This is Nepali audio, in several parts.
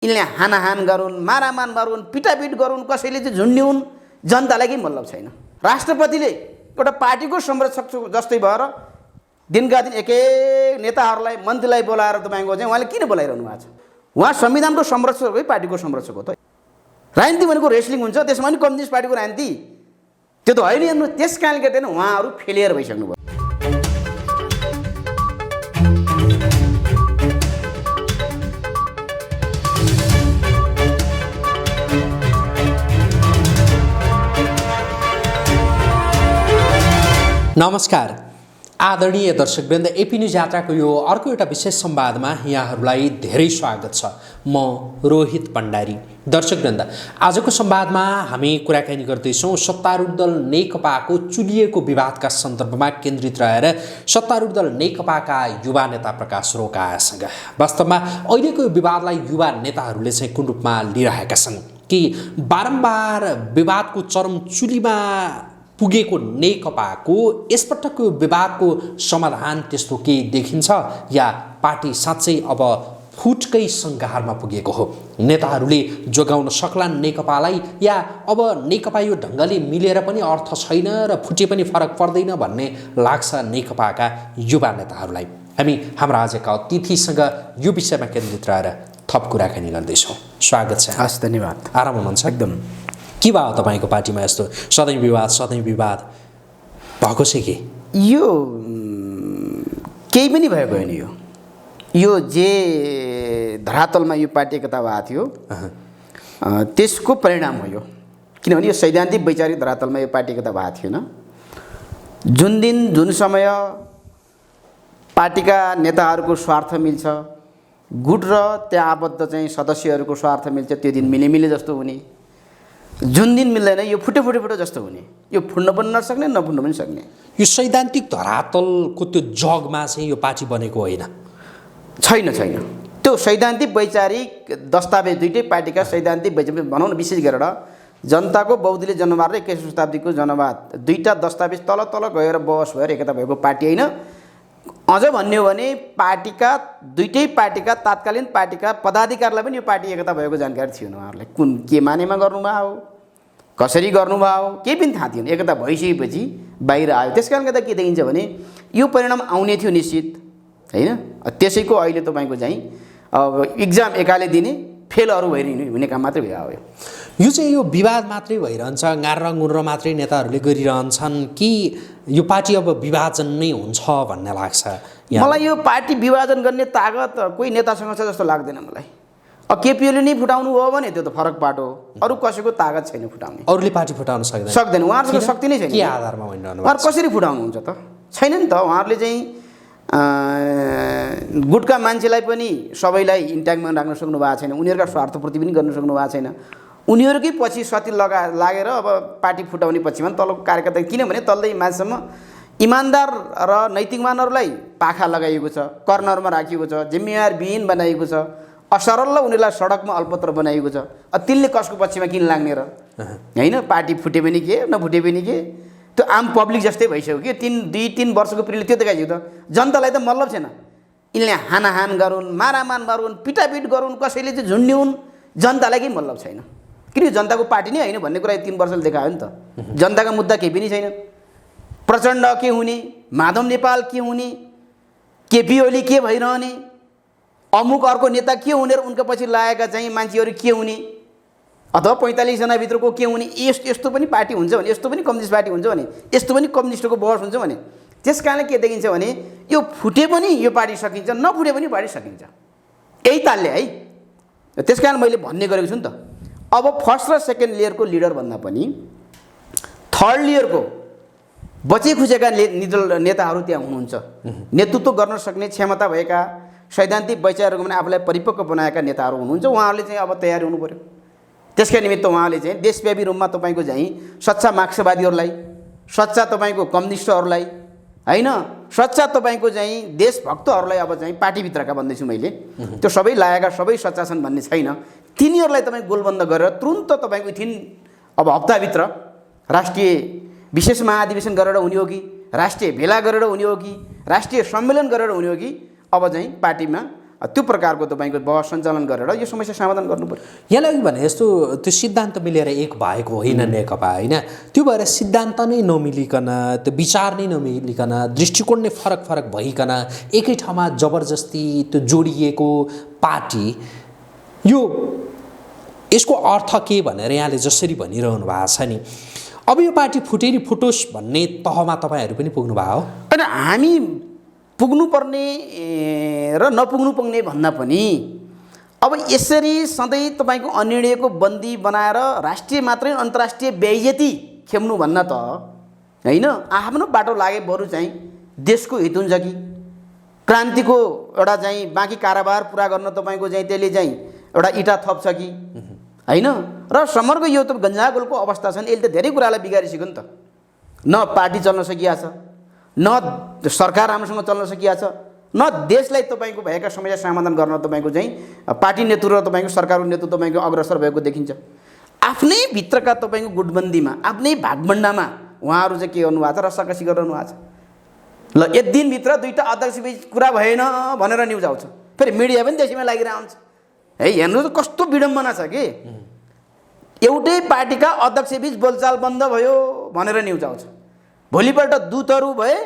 यिनले हानाहान गरून्, मारामान गरून्, पिटापिट गरून्, कसैले चाहिँ झुन्ड्याउन्, जनतालाई केही मतलब छैन। राष्ट्रपतिले एउटा पार्टीको संरक्षक जस्तै भएर दिनका दिन एक एक नेताहरूलाई, मन्त्रीलाई बोलाएर तपाईँको चाहिँ उहाँले किन बोलाइरहनु भएको छ? उहाँ संविधानको संरक्षक हो कि पार्टीको संरक्षक हो त? राजनीति भनेको रेस्लिङ हुन्छ, त्यसमा पनि कम्युनिस्ट पार्टीको राजनीति त्यो त होइन हेर्नु। त्यस कारणले गर्दैन उहाँहरू फेलियर भइसक्नु भयो। नमस्कार आदरणीय दर्शकवृन्द, एपी न्युज यात्राको यो अर्को एउटा विशेष संवादमा यहाँहरूलाई धेरै स्वागत छ। म रोहित भण्डारी। दर्शकवृन्द, आजको संवादमा हामी कुराकानी गर्दैछौँ सत्तारूढ दल नेकपाको चुलिएको विवादका सन्दर्भमा केन्द्रित रहेर सत्तारूढ दल नेकपाका युवा नेता प्रकाश रोकासँग। वास्तवमा अहिलेको यो विवादलाई युवा नेताहरूले चाहिँ कुन रूपमा लिइरहेका छन् कि बारम्बार विवादको चरम चुलीमा पुगेको नेकपाको यसपटकको विवादको समाधान त्यस्तो केही देखिन्छ या पार्टी साँच्चै अब फुटकै सङ्घारमा पुगेको हो? नेताहरूले जोगाउन सक्लान् नेकपालाई या अब नेकपा यो ढङ्गले मिलेर पनि अर्थ छैन र फुटे पनि फरक पर्दैन भन्ने लाग्छ नेकपाका युवा नेताहरूलाई? हामी हाम्रा आजका अतिथिसँग यो विषयमा केन्द्रित रहेर थप कुराकानी गर्दैछौँ। स्वागत छ। हस्, धन्यवाद। आराम हुनुहुन्छ? एकदम। के भयो तपाईँको पार्टीमा यस्तो सधैँ विवाद भएको छ कि? यो केही पनि भएको होइन। यो जे धरातलमा यो पार्टी एकता भएको थियो त्यसको परिणाम हो यो। किनभने यो सैद्धान्तिक वैचारिक धरातलमा यो पार्टी एकता भएको थिएन। जुन दिन जुन समय पार्टीका नेताहरूको स्वार्थ मिल्छ, गुट र त्यहाँ आबद्ध चाहिँ सदस्यहरूको स्वार्थ मिल्छ, त्यो दिन मिले जस्तो हुने। जुन दिन मिल्दैन यो फुटे जस्तो हुने। यो फुट्न पनि नसक्ने, नफुट्न पनि सक्ने। यो सैद्धान्तिक धरातलको त्यो जगमा चाहिँ यो पार्टी बनेको होइन? छैन। त्यो सैद्धान्तिक वैचारिक दस्तावेज दुईटै पार्टीका सैद्धान्तिक वैचारिक भनौँ न, विशेष गरेर जनताको बौद्धिक जनवाद र 21औं शताब्दीको जनवाद दुईटा दस्तावेज तल गएर बहस भएर एकता भएको पार्टी होइन। अझ भन्ने हो भने पार्टीका दुईटै पार्टीका तात्कालीन पार्टीका पदाधिकारीलाई पनि यो पार्टी एकता भएको जानकारी थिएन। उहाँहरूलाई कुन के मानेमा गर्नुभयो, कसरी गर्नुभयो केही पनि थाहा थिएन। एकता भइसकेपछि बाहिर आयो। त्यस कारणले गर्दा के देखिन्छ भने यो परिणाम आउने थियो निश्चित, होइन? त्यसैको अहिले तपाईँको चाहिँ अब इक्जाम एकाले दिने, फेल अरू भइरहने हुने काम मात्रै भयो। यो चाहिँ यो विवाद मात्रै भइरहन्छ, गार्र गुर्र मात्रै नेताहरूले गरिरहन्छन् कि यो पार्टी अब विभाजन नै हुन्छ भन्ने लाग्छ? मलाई यो पार्टी विभाजन गर्ने तागत कोही नेतासँग छ जस्तो लाग्दैन मलाई। अब केपीओले नै फुटाउनु हो भने त्यो त फरक बाटो हो। अरू कसैको तागत छैन फुटाउने। अरूले पार्टी फुटाउन सक्दैन। उहाँहरूको शक्ति नै छैन। के आधारमा भनिरहनु? उहाँहरू कसरी फुटाउनुहुन्छ त? छैन नि त। उहाँहरूले चाहिँ गुटका मान्छेलाई पनि सबैलाई इन्ट्याक्टमा राख्न सक्नु भएको छैन। उनीहरूका स्वार्थपूर्ति पनि गर्न सक्नु भएको छैन। उनीहरूकै पछि सती लागेर अब पार्टी फुटाउने पछिमा तलको कार्यकर्ता, किनभने तल्दै मान्छेसम्म इमान्दार र नैतिकमानहरूलाई पाखा लगाइएको छ, कर्नरमा राखिएको छ, जिम्मेवारविहीन बनाइएको छ, असरल उनीहरूलाई सडकमा अल्पत्र बनाइएको छ। तिनले कसको पछिमा किन लाग्ने र? होइन, पार्टी फुटे पनि के, नफुटे पनि के, त्यो आम पब्लिक जस्तै भइसक्यो कि। 2-3 वर्षको पिरियड त्यो देखाइसक्यो त। जनतालाई त मतलब छैन। यिनले हानाहान गरून्, मारामान गरून्, पिटापिट गरून्, कसैले चाहिँ झुन्ड्याउन्, जनतालाई केही मतलब छैन। किन जनताको पार्टी नै होइन भन्ने कुरा 3 वर्षले देखायो नि त। जनताका मुद्दा केही पनि छैन। प्रचण्ड के हुने, माधव नेपाल के हुने, केपी ओली के भइरहने, अमुक अर्को नेता के हुने र उनका पछि लागेका चाहिँ मान्छेहरू के हुने, अथवा 45 जनाभित्रको के हुने, यस्तो पनि पार्टी हुन्छ भने, यस्तो पनि कम्युनिस्ट पार्टी हुन्छ भने, यस्तो पनि कम्युनिस्टको बहस हुन्छ भने। त्यस कारणले के देखिन्छ भने यो फुटे पनि यो पार्टी सकिन्छ, नफुटे पनि पार्टी सकिन्छ। यही तालले है। त्यस कारण मैले भन्ने गरेको छु नि त। अब फर्स्ट र सेकेन्ड लेयरको लिडर भन्दा पनि थर्ड लेयरको बचे खुचेका नेताहरू त्यहाँ हुनुहुन्छ। नेतृत्व गर्न सक्ने क्षमता भएका, सैद्धान्तिक वैचारिक रूपमा आफूलाई परिपक्व बनाएका नेताहरू हुनुहुन्छ। उहाँहरूले चाहिँ अब तयारी हुनु पर्यो। त्यसका निमित्त उहाँले चाहिँ देशव्यापी रूपमा तपाईँको चाहिँ सच्चा मार्क्सवादीहरूलाई, सच्चा तपाईँको कम्युनिस्टहरूलाई, होइन, सच्चा तपाईँको चाहिँ देशभक्तहरूलाई अब चाहिँ पार्टीभित्रका भन्दैछु मैले, त्यो सबै लागेका सबै सच्चा छन् भन्ने छैन। तिनीहरूलाई तपाईँ गोलबन्द गरेर तुरुन्त तपाईँको अब हप्ताभित्र राष्ट्रिय विशेष महाधिवेशन गरेर हुने हो कि, राष्ट्रिय भेला गरेर हुने हो कि, राष्ट्रिय सम्मेलन गरेर हुने हो कि, अब चाहिँ पार्टीमा त्यो प्रकारको तपाईँको बहस सञ्चालन गरेर यो समस्या समाधान गर्नु पर्यो। यहाँले अघि भने जस्तो त्यो सिद्धान्त मिलेर एक भएको होइन नेकपा होइन, त्यो भएर सिद्धान्त नै नमिलिकन, त्यो विचार नै नमिलिकन, दृष्टिकोण नै फरक फरक भइकन एकै ठाउँमा जबरजस्ती त्यो जोडिएको पार्टी, यो यसको अर्थ के भनेर यहाँले जसरी भनिरहनु भएको छ नि, अब यो पार्टी फुटेरी फुटोस् भन्ने तहमा तपाईँहरू पनि पुग्नु भयो हो? होइन, हामी पुग्नुपर्ने र नपुग्नु पर्ने भन्दा पनि अब यसरी सधैँ तपाईँको अनिर्णयको बन्दी बनाएर राष्ट्रिय मात्रै अन्तर्राष्ट्रिय बेइज्जती खेप्नु भन्न त होइन, आफ्नो बाटो लागे बरु चाहिँ देशको हित हुन्छ कि क्रान्तिको एउटा चाहिँ बाँकी कारोबार पुरा गर्न तपाईँको चाहिँ त्यसले चाहिँ एउटा इँटा थप्छ कि होइन। र समग्र यो त गन्जागोलको अवस्था छ नि, यसले त धेरै कुरालाई बिगारिसक्यो नि त। न पार्टी चल्न सकिया छ, न सरकार राम्रोसँग चल्न सकिया छ, न देशलाई तपाईँको भएका समस्या समाधान गर्न तपाईँको चाहिँ पार्टी नेतृत्व र तपाईँको सरकारको नेतृत्व तपाईँको अग्रसर भएको देखिन्छ। आफ्नै भित्रका तपाईँको गुटबन्दीमा, आफ्नै भागभण्डामा उहाँहरू चाहिँ के गर्नुभएको छ, रस्साकसी गरिरहनु भएको छ। ल, एक दिनभित्र दुईवटा अध्यक्षबीच कुरा भएन भनेर न्युज आउँछ, फेरि मिडिया पनि त्यसैमा लागिरहेको हुन्छ है। हेर्नु त कस्तो विडम्बना छ कि एउटै पार्टीका अध्यक्षबीच बोलचाल बन्द भयो भनेर न्युज आउँछ, भोलिपल्ट दूतहरू भए,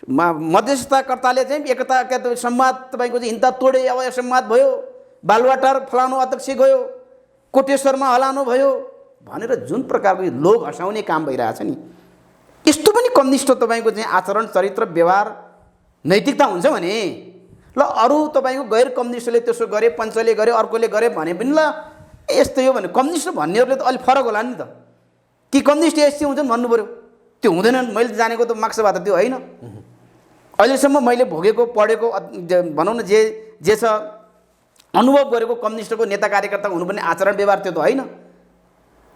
मध्यस्थताकर्ताले चाहिँ एकता संवाद तपाईँको चाहिँ हिन्ता तोडे, अब संवाद भयो, बालुवाटार फलानु अध्यक्ष गयो, कोटेश्वरमा हलानु भयो भनेर जुन प्रकारको लोभ हँसाउने काम भइरहेछ नि, यस्तो पनि कम्युनिस्ट तपाईँको चाहिँ आचरण, चरित्र, व्यवहार, नैतिकता हुन्छ भने ल अरू तपाईँको गैर कम्युनिस्टले त्यसो गरे, पञ्चले गरे, अर्कोले गरे भने पनि ल यस्तो हो भने कम्युनिस्ट भन्नेहरूले त अलिक फरक होला नि त, कि कम्युनिस्ट यस्तै हुन्छन् भन्नु पऱ्यो। त्यो हुँदैनन्। मैले जानेको त मार्क्सवाद त्यो होइन। अहिलेसम्म मैले भोगेको, पढेको, भनौँ न जे छ अनुभव गरेको कम्युनिस्टको नेता कार्यकर्ता हुनुपर्ने आचरण व्यवहार त्यो त होइन।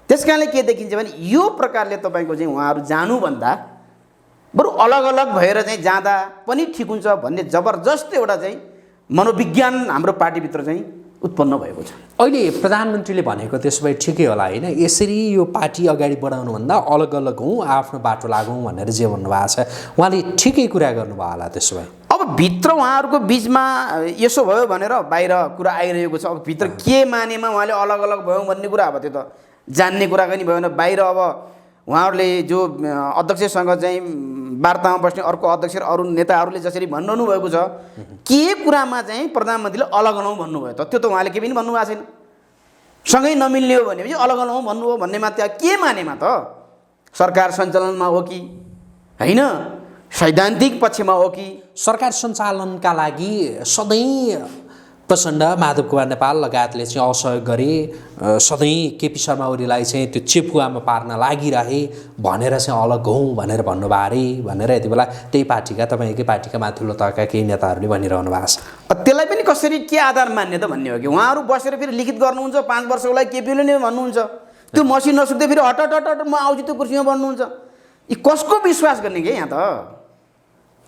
त्यस कारणले के देखिन्छ भने यो प्रकारले तपाईँको चाहिँ उहाँहरू जानुभन्दा बरु अलग अलग भएर चाहिँ जाँदा पनि ठिक हुन्छ भन्ने जबरजस्त एउटा चाहिँ मनोविज्ञान हाम्रो पार्टीभित्र चाहिँ उत्पन्न भएको छ। अहिले प्रधानमन्त्रीले भनेको त्यसो भए ठिकै होला होइन, यसरी यो पार्टी अगाडि बढाउनुभन्दा अलग अलग हौँ, आफ्नो बाटो लागौँ भनेर जे भन्नुभएको छ, उहाँले ठिकै कुरा गर्नुभयो होला। त्यसो भए अब भित्र उहाँहरूको बिचमा यसो भयो भनेर बाहिर कुरा आइरहेको छ। अब भित्र के मानेमा उहाँले अलग अलग भयौँ भन्ने कुरा अब त्यो त जान्ने कुरा पनि भएन। बाहिर अब उहाँहरूले जो अध्यक्षसँग चाहिँ वार्तामा बस्ने अर्को अध्यक्ष र अरू नेताहरूले जसरी भनिरहनु भएको छ, के कुरामा चाहिँ प्रधानमन्त्रीले अलग अलौँ भन्नुभयो त, त्यो त उहाँले केही पनि भन्नुभएको छैन। सँगै नमिल्ने हो भनेपछि अलग अलौँ भन्नुभयो भन्नेमा त्यहाँ के मानेमा त, सरकार सञ्चालनमा हो कि होइन, सैद्धान्तिक पक्षमा हो कि? सरकार सञ्चालनका लागि सधैँ प्रचण्ड, माधव कुमार नेपाल लगायतले चाहिँ असहयोग गरे, सधैँ केपी शर्मा ओलीलाई चाहिँ त्यो चेपुवामा पार्न लागिरहे भनेर चाहिँ अलग हौँ भनेर भन्नुभयो अरे भनेर यति बेला त्यही पार्टीका, तपाईँकै पार्टीका माथिल्लो तहका केही नेताहरूले भनिरहनु भएको छ। त्यसलाई पनि कसरी के आधार मान्ने त भन्ने हो कि उहाँहरू बसेर फेरि लिखित गर्नुहुन्छ 5 वर्षको लागि केपीले नै भन्नुहुन्छ, त्यो मसिन नसुक्दै फेरि हट म आउँछु त्यो कुर्सीमा बन्नुहुन्छ। यी कसको विश्वास गर्ने कि यहाँ त?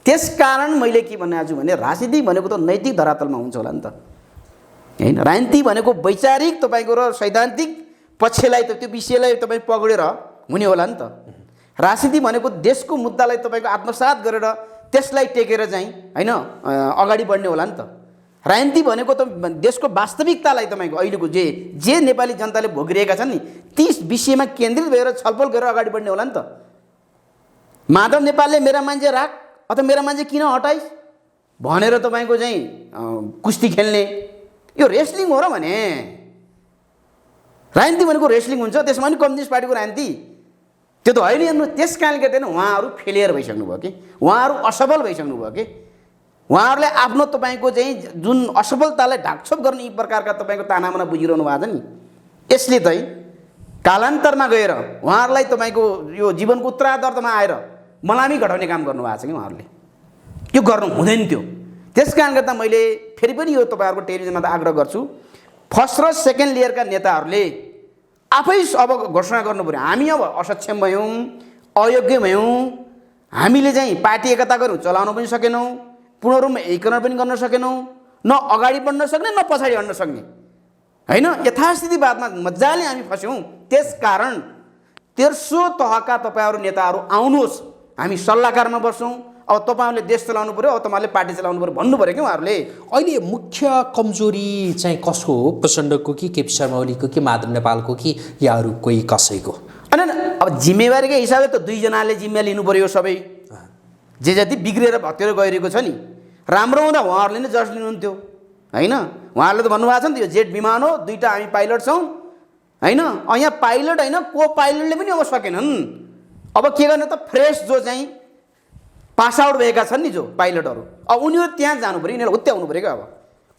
त्यसकारण मैले के भनेको छु भने राजनीति भनेको त नैतिक धरातलमा हुन्छ होला नि त होइन। राजनीति भनेको वैचारिक तपाईँको र सैद्धान्तिक पक्षलाई त त्यो विषयलाई तपाईँ पक्रेर हुने होला नि त। राजनीति भनेको देशको मुद्दालाई तपाईँको आत्मसात गरेर त्यसलाई टेकेर चाहिँ होइन अगाडि बढ्ने होला नि त। राजनीति भनेको त देशको वास्तविकतालाई तपाईँको अहिलेको जे नेपाली जनताले भोगिरहेका छन् नि ती विषयमा केन्द्रित भएर छलफल गरेर अगाडि बढ्ने होला नि त। माधव नेपालले मेरा मान्छे राख अथवा मेरा मान्छे किन हटाइस् भनेर तपाईँको चाहिँ कुस्ती खेल्ने, यो रेस्लिङ हो र भने? राजनीति भनेको रेस्लिङ हुन्छ, त्यसमा पनि कम्युनिस्ट पार्टीको राजनीति त्यो त होइन हेर्नु। त्यस कारणले गर्दैन उहाँहरू फेलियर भइसक्नु भयो कि, उहाँहरू असफल भइसक्नु भयो कि। उहाँहरूले आफ्नो तपाईँको चाहिँ जुन असफलतालाई ढाकछोप गर्ने यी प्रकारका तपाईँको तानामना बुझिरहनु भएको छ नि, यसले चाहिँ कालान्तरमा गएर उहाँहरूलाई तपाईँको यो जीवनको उत्तरार्धमा आएर मलामी घटाउने काम गर्नुभएको छ कि उहाँहरूले। यो गर्नु हुँदैन थियो। त्यस कारणले गर्दा मैले फेरि पनि यो तपाईँहरूको टेलिभिजनमा त आग्रह गर्छु, फर्स्ट र सेकेन्ड लेयरका नेताहरूले आफै अब घोषणा गर्नु पऱ्यो। हामी अब असक्षम भयौँ, अयोग्य भयौँ, हामीले चाहिँ पार्टी एकता गऱ्यौँ, चलाउन पनि सकेनौँ, पूर्ण रूपमा एकीकरण पनि गर्न सकेनौँ, न अगाडि बढ्न सक्ने न पछाडि हट्न सक्ने होइन। यथास्थितिवादमा मजाले हामी फस्यौँ। त्यसकारण तेर्सो तहका तपाईँहरू नेताहरू आउनुहोस्, हामी सल्लाहकारमा बस्छौँ, अब तपाईँहरूले देश चलाउनु पऱ्यो, अब तपाईँहरूले पार्टी चलाउनु पऱ्यो भन्नु पऱ्यो कि उहाँहरूले। अहिले मुख्य कमजोरी चाहिँ कसको हो? प्रचण्डको कि केपी शर्मा ओलीको कि माधव नेपालको कि याहरू कोही कसैको? होइन, अब जिम्मेवारीकै हिसाबले त दुईजनाले जिम्मेवारी लिनु पऱ्यो सबै। जे जति बिग्रेर भत्केर गइरहेको छ नि, राम्रो हुँदा उहाँहरूले नै जस लिनुहुन्थ्यो होइन। उहाँहरूले त भन्नुभएको छ नि त, यो जेट विमान हो, 2टा हामी पाइलट छौँ होइन। यहाँ पाइलट होइन, को पाइलटले पनि अब सकेनन्। अब के गर्ने त, फ्रेस जो चाहिँ पास आउट भएका छन् नि जो पाइलटहरू, अब उनीहरू त्यहाँ जानु पऱ्यो, यिनीहरू हुत्याउनु पऱ्यो क्या। अब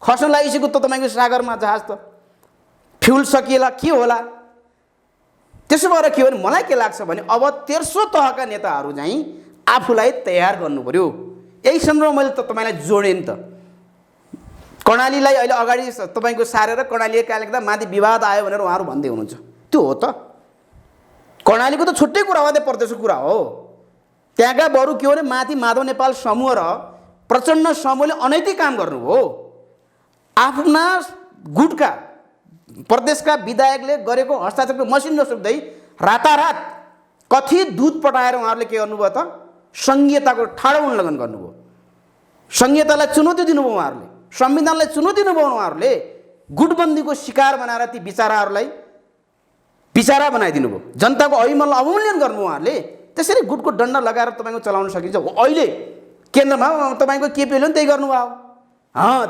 खस्न लागिसक्यो त तपाईँको सागरमा जहाज, त फ्युल सकिएला के होला। त्यसो भएर के हो भने मलाई के लाग्छ भने अब तेर्सो तहका नेताहरू चाहिँ आफूलाई तयार गर्नु पऱ्यो। यही सन्दर्भमा मैले त तपाईँलाई जोडेँ नि त। कर्णालीलाई अहिले अगाडि तपाईँको सारेर कर्णालीले कहाँ लेख्दा माथि विवाद आयो भनेर उहाँहरू भन्दै हुनुहुन्छ। त्यो हो त, कर्णालीको त छुट्टै कुरा हो, त्यो प्रदेशको कुरा हो। त्यहाँका बरु के हो भने माथि माधव नेपाल समूह र प्रचण्ड समूहले अनैतिक काम गर्नुभयो। आफ्ना गुटका प्रदेशका विधायकले गरेको हस्ताक्षरको मसिन नसुक्दै रातारात कथित दूत पठाएर उहाँहरूले के गर्नुभयो त, सङ्घीयताको ठाडो उल्लङ्घन गर्नुभयो। सङ्घीयतालाई चुनौती दिनुभयो उहाँहरूले, संविधानलाई चुनौती दिनुभयो उहाँहरूले। गुटबन्दीको शिकार बनाएर ती बिचाराहरूलाई बिचारा बनाइदिनु भयो, जनताको अभिमूल्य अवमूल्यन गर्नुभयो उहाँहरूले। त्यसरी गुटको डन्डा लगाएर तपाईँको चलाउन सकिन्छ। अहिले केन्द्रमा तपाईँको केपीले पनि त्यही गर्नुभयो।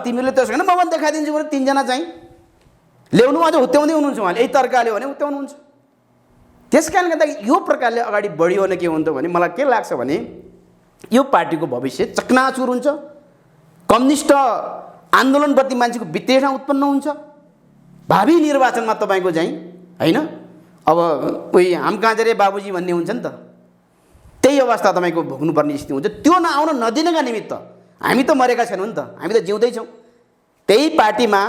तिमीले त्यसो होइन, म पनि देखाइदिन्छु भने 3जना चाहिँ ल्याउनु, अझ हुत्याउँदै हुनुहुन्छ उहाँले। यही तर्काले भने हुत्याउनुहुन्छ। त्यस कारणले गर्दा यो प्रकारले अगाडि बढियो भने के हुन्छ भने मलाई के लाग्छ भने यो पार्टीको भविष्य चकनाचुर हुन्छ। कम्युनिस्ट आन्दोलनप्रति मान्छेको विद्वेषा उत्पन्न हुन्छ। भावी निर्वाचनमा तपाईँको चाहिँ होइन, अब उही हाम कहाँ रे बाबुजी भन्ने हुन्छ नि त, त्यही अवस्था तपाईँको भोग्नुपर्ने स्थिति हुन्छ। त्यो नआउन नदिनका निमित्त हामी त मरेका छैनौँ नि त, हामी त जिउँदैछौँ। त्यही पार्टीमा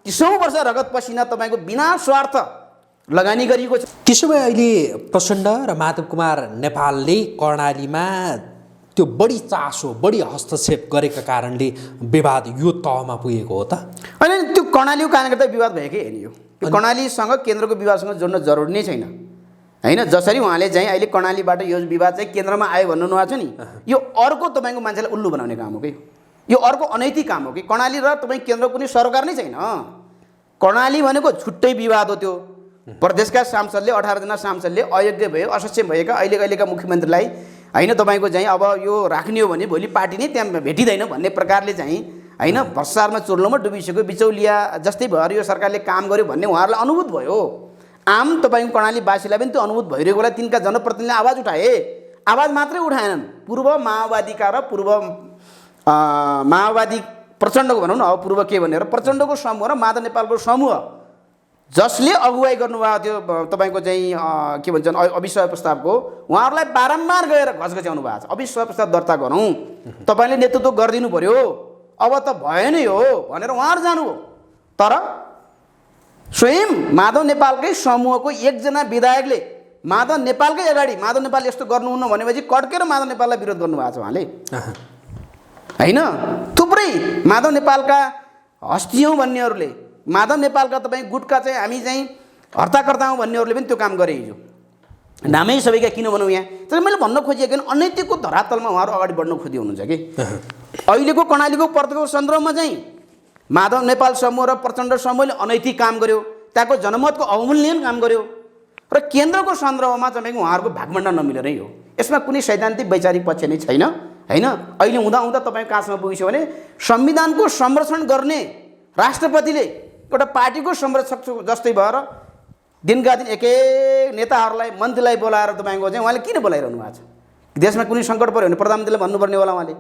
30औं वर्ष रगत पसिना तपाईँको बिना स्वार्थ लगानी गरिएको छ। त्यसो भए अहिले प्रचण्ड र माधव कुमार नेपालले कर्णालीमा त्यो बढी चासो, बढी हस्तक्षेप गरेका कारणले विवाद यो तहमा पुगेको हो त? होइन, त्यो कर्णालीको कारणले गर्दा विवाद भएकै होइन। यो कर्णालीसँग केन्द्रको विवादसँग जोड्न जरुरी नै छैन होइन। जसरी उहाँले चाहिँ अहिले कर्णालीबाट यो विवाद चाहिँ केन्द्रमा आयो भन्नुभएको छ नि, यो अर्को तपाईँको मान्छेलाई उल्लु बनाउने काम हो कि, यो अर्को अनैतिक काम हो कि। कर्णाली र तपाईँ केन्द्र कुनै सरकार नै छैन। कर्णाली भनेको छुट्टै विवाद हो। त्यो प्रदेशका सांसदले 18 जना सांसदले अयोग्य भयो, असक्षम भएका अहिलेका मुख्यमन्त्रीलाई होइन तपाईँको चाहिँ अब यो राख्ने हो भने भोलि पार्टी नै त्यहाँ भेटिँदैन भन्ने प्रकारले चाहिँ होइन भ्रष्टाचारमा चुर्लोमा डुबिसक्यो, बिचौलिया जस्तै भएर यो सरकारले काम गर्यो भन्ने उहाँहरूलाई अनुभूत भयो। आम तपाईँको कर्णालीवासीलाई पनि त्यो अनुभूत भइरहेको बेला तिनका जनप्रतिनिधिले आवाज उठाए। आवाज मात्रै उठाएनन्, पूर्व माओवादीका र पूर्व माओवादी प्रचण्डको भनौँ न, अब पूर्व के भनेर प्रचण्डको समूह र माधव नेपालको समूह जसले अगुवाई गर्नुभएको थियो तपाईँको चाहिँ के भन्छन् अविश्वास प्रस्तावको, उहाँहरूलाई बारम्बार गएर घचघच्याउनु भएको छ। अविश्वास प्रस्ताव दर्ता गरौँ, तपाईँले नेतृत्व गरिदिनु पर्यो, अब त भयो नै हो भनेर उहाँहरू जानुभयो। तर स्वयं माधव नेपालकै समूहको एकजना विधायकले माधव नेपालकै अगाडि माधव नेपाल यस्तो गर्नुहुन्न भनेपछि कड्केर माधव नेपाललाई विरोध गर्नुभएको छ उहाँले होइन। थुप्रै माधव नेपालका हस्ती हौँ भन्नेहरूले, माधव नेपालका तपाईँ गुटका चाहिँ हामी चाहिँ हर्ताकर्ता हौँ भन्नेहरूले पनि त्यो काम गरे हिजो। नामै सबैका किन भनौँ यहाँ। तर मैले भन्न खोजेको अनैतिकको धरातलमा उहाँहरू अगाडि बढ्न खोजी हुनुहुन्छ कि। अहिलेको कर्णालीको प्रदेशको सन्दर्भमा चाहिँ माधव नेपाल समूह र प्रचण्ड समूहले अनैतिक काम गर्यो, त्यहाँको जनमतको अवमूल्यन काम गर्यो र केन्द्रको सन्दर्भमा तपाईँको उहाँहरूको भागभण्डा नमिलेरै हो। यसमा कुनै सैद्धान्तिक वैचारिक पक्ष नै छैन होइन। अहिले हुँदा तपाईँको कहाँसम्म पुगिसक्यो भने संविधानको संरक्षण गर्ने राष्ट्रपतिले एउटा पार्टीको संरक्षक जस्तै भएर दिनका दिन एक एक नेताहरूलाई मन्त्रीलाई बोलाएर तपाईँको चाहिँ उहाँले किन बोलाइरहनु भएको छ? देशमा कुनै सङ्कट पऱ्यो भने प्रधानमन्त्रीले भन्नुपर्ने होला उहाँले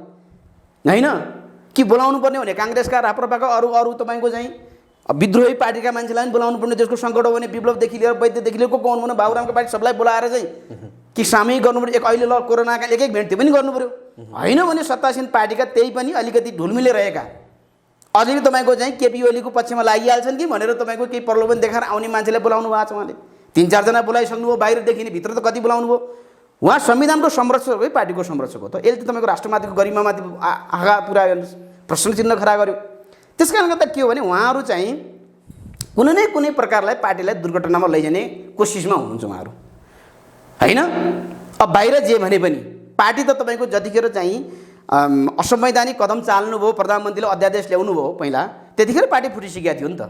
होइन कि बोलाउनु पर्ने भने काङ्ग्रेसका राप्रपाका अरू तपाईँको चाहिँ विद्रोही पार्टीका मान्छेलाई पनि बोलाउनु पर्ने। देशको सङ्कट हो भने विप्लवदेखि लिएर वैद्यदेखि लिएर को आउनु भने बाबुरामको पार्टी सबलाई बोलाएर चाहिँ कि सामूहिक गर्नु पऱ्यो। एक अहिले ल कोरोनाका एक भेट त्यो पनि गर्नु पऱ्यो होइन भने सत्तासीन पार्टीका त्यही पनि अलिकति ढुलमिले रहेका अझै तपाईँको चाहिँ केपी ओलीको पक्षमा लागिहाल्छन् कि भनेर तपाईँको केही प्रलोभन देखाएर आउने मान्छेलाई बोलाउनु भएको छ उहाँले। 3-4 जना बोलाइसक्नुभयो, बाहिरदेखि नि भित्र त कति बोलाउनु भयो। उहाँ संविधानको संरक्षक हो, पार्टीको संरक्षक हो। त यसले त तपाईँको राष्ट्रमाथिको गरिमामाथि आघात पुऱ्यायो, प्रश्न चिन्ह खडा गर्यो। त्यस कारणले गर्दा के हो भने उहाँहरू चाहिँ कुनै न कुनै प्रकारलाई पार्टीलाई दुर्घटनामा लैजाने कोसिसमा हुनुहुन्छ उहाँहरू होइन। अब बाहिर जे भने पनि पार्टी त तपाईँको जतिखेर चाहिँ असंवैधानिक कदम चाल्नुभयो, प्रधानमन्त्रीले अध्यादेश ल्याउनु भयो पहिला, त्यतिखेर पार्टी फुटिसकेको थियो नि त।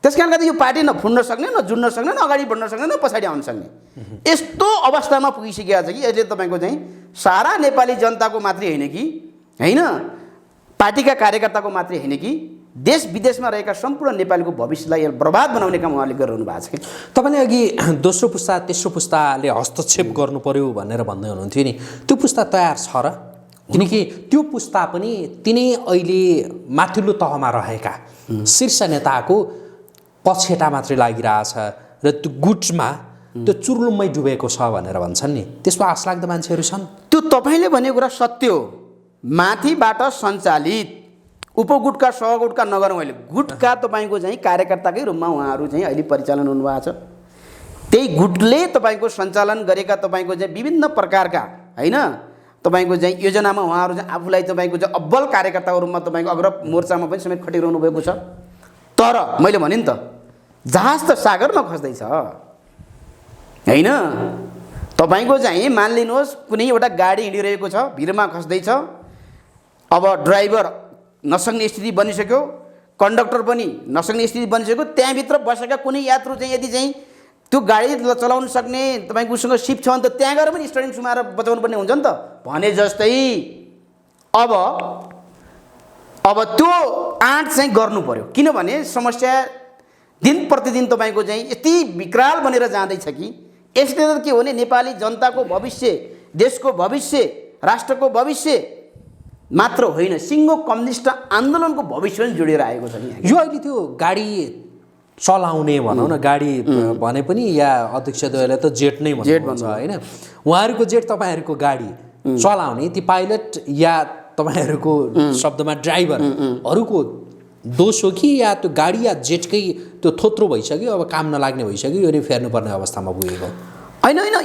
त्यस कारणले गर्दा यो पार्टी न फुट्न सक्ने, न जुड्न सक्ने, न अगाडि बढ्न सक्ने, न पछाडि आउन सक्ने यस्तो अवस्थामा पुगिसकेको छ कि यसले तपाईँको चाहिँ सारा नेपाली जनताको मात्रै होइन कि होइन, पार्टीका कार्यकर्ताको मात्रै होइन कि देश विदेशमा रहेका सम्पूर्ण नेपालीको भविष्यलाई बर्बाद बनाउने काम उहाँले गरिरहनु भएको छ कि। तपाईँले अघि दोस्रो पुस्ता तेस्रो पुस्ताले हस्तक्षेप गर्नु पर्यो भनेर भन्दै हुनुहुन्थ्यो नि, त्यो पुस्ता तयार छ र? किनकि त्यो पुस्ता पनि तिनै अहिले माथिल्लो तहमा रहेका शीर्ष नेताको पछेटा मात्रै लागिरहेछ र त्यो गुटमा त्यो चुर्लुम्मै डुबेको छ भनेर भन्छन् नि, त्यसमा आश लाग्दो मान्छेहरू छन्? त्यो तपाईँले भनेको कुरा सत्य हो। माथिबाट सञ्चालित उपगुटका सहगुटका नगरौँ, अहिले गुटका तपाईँको चाहिँ कार्यकर्ताकै रूपमा उहाँहरू चाहिँ अहिले परिचालन हुनुभएको छ। त्यही गुटले तपाईँको सञ्चालन गरेका तपाईँको चाहिँ विभिन्न प्रकारका होइन तपाईँको चाहिँ योजनामा उहाँहरू चाहिँ आफूलाई तपाईँको चाहिँ अब्बल कार्यकर्ताको रूपमा तपाईँको अग्र मोर्चामा पनि समेत खटिरहनु भएको छ। तर मैले भने नि त जहाज त सागरमा खस्दैछ होइन। तपाईँको चाहिँ मानिलिनुहोस् कुनै एउटा गाडी हिँडिरहेको छ, भिरमा खस्दैछ, अब ड्राइभर नसक्ने स्थिति बनिसक्यो, कन्डक्टर पनि नसक्ने स्थिति बनिसक्यो, त्यहाँभित्र बसेका कुनै यात्रु चाहिँ यदि चाहिँ त्यो गाडी चलाउन सक्ने तपाईँको उसँग सिप छ भने त त्यहाँ गएर पनि स्टियरिङ सुमाएर बचाउनु पर्ने हुन्छ नि त। भने जस्तै अब त्यो आँट चाहिँ गर्नु पर्यो, किनभने समस्या दिन प्रतिदिन तपाईँको चाहिँ यति विकराल बनेर जाँदैछ कि यसले त के हो भने नेपाली जनताको भविष्य, देशको भविष्य, राष्ट्रको भविष्य मात्र होइन सिङ्गो कम्युनिस्ट आन्दोलनको भविष्य पनि जोडिएर आएको छ नि। यो अहिले त्यो गाडी चलाउने भनौँ न, गाडी भने पनि या अध्यक्षद्वयले त जेट नै भन्नुहुन्छ होइन, उहाँहरूको जेट तपाईँहरूको गाडी चलाउने ती पाइलट या तपाईँहरूको शब्दमा ड्राइभरहरूको दोष हो कि या त्यो गाडी या जेटकै त्यो थोत्रो भइसक्यो, अब काम नलाग्ने भइसक्यो, यो नि फेर्नुपर्ने अवस्थामा पुगेको? होइन होइन,